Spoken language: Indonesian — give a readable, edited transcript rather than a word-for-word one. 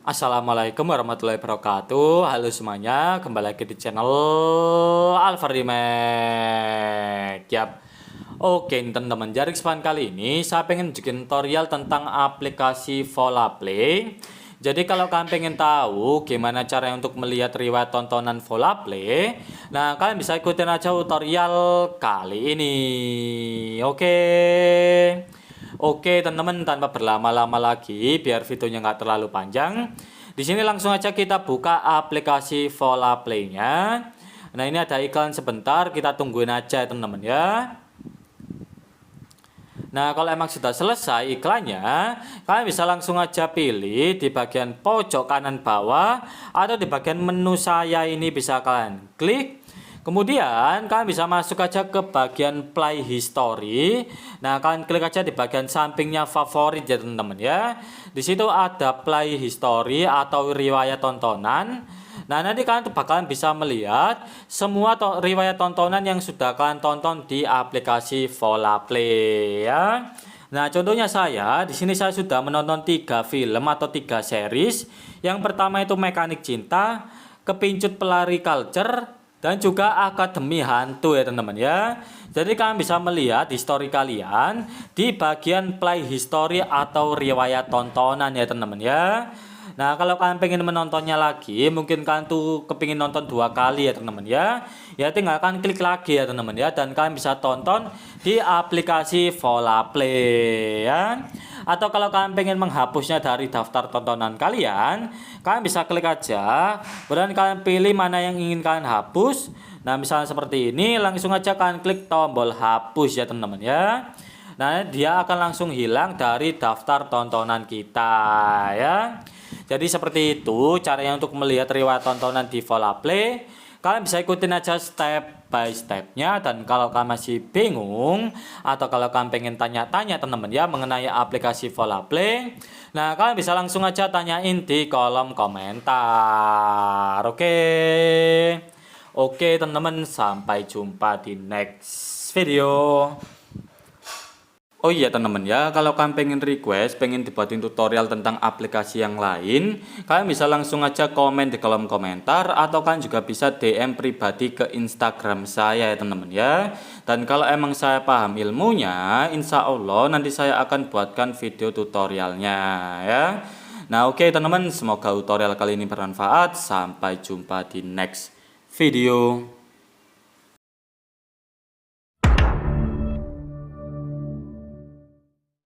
Assalamualaikum warahmatullahi wabarakatuh. Halo semuanya, kembali lagi di channel Alfarimek. Yap. Oke teman-teman, jadi kesempatan kali ini saya pengen bikin tutorial tentang aplikasi Volaplay. Jadi kalau kalian pengen tahu gimana cara untuk melihat riwayat tontonan Volaplay, nah kalian bisa ikutin aja tutorial kali ini. Oke teman-teman, tanpa berlama-lama lagi biar videonya nggak terlalu panjang. Di sini langsung aja kita buka aplikasi Volaplay-nya. Nah, ini ada iklan sebentar, kita tungguin aja teman-teman ya. Nah, kalau emang sudah selesai iklannya, kalian bisa langsung aja pilih di bagian pojok kanan bawah atau di bagian menu saya ini bisa kalian klik. Kemudian kalian bisa masuk aja ke bagian play history. Nah, kalian klik aja di bagian sampingnya favorit ya teman-teman ya. Di situ ada play history atau riwayat tontonan. Nah, nanti kalian tuh bakalan bisa melihat semua riwayat tontonan yang sudah kalian tonton di aplikasi Volaplay ya. Nah, contohnya saya di sini saya sudah menonton 3 film atau 3 series. Yang pertama itu Mekanik Cinta, Kepincut Pelari Culture, dan juga Akademi Hantu ya teman-teman ya. Jadi kalian bisa melihat history kalian di bagian play history atau riwayat tontonan ya teman-teman ya. Nah, kalau kalian pengen menontonnya lagi, mungkin kalian tuh kepingin nonton 2 kali ya teman-teman ya. Ya tinggal kalian klik lagi ya teman-teman ya, dan kalian bisa tonton di aplikasi Volaplay ya. Atau kalau kalian pengen menghapusnya dari daftar tontonan kalian, kalian bisa klik aja, kemudian kalian pilih mana yang ingin kalian hapus. Nah, misalnya seperti ini, langsung aja kalian klik tombol hapus ya teman-teman ya. Nah, dia akan langsung hilang dari daftar tontonan kita ya. Jadi seperti itu caranya untuk melihat riwayat tontonan di Volaplay. Kalian bisa ikutin aja step by stepnya, dan kalau kalian masih bingung atau kalau kalian pengen tanya-tanya teman-teman ya mengenai aplikasi Volaplay, nah kalian bisa langsung aja tanyain di kolom komentar. Oke teman-teman, sampai jumpa di next video. Oh iya teman-teman ya, kalau kalian pengen request, pengen dibuatin tutorial tentang aplikasi yang lain, kalian bisa langsung aja komen di kolom komentar, atau kalian juga bisa DM pribadi ke Instagram saya ya teman-teman ya. Dan kalau emang saya paham ilmunya, insya Allah nanti saya akan buatkan video tutorialnya ya. Nah oke teman-teman, semoga tutorial kali ini bermanfaat. Sampai jumpa di next video.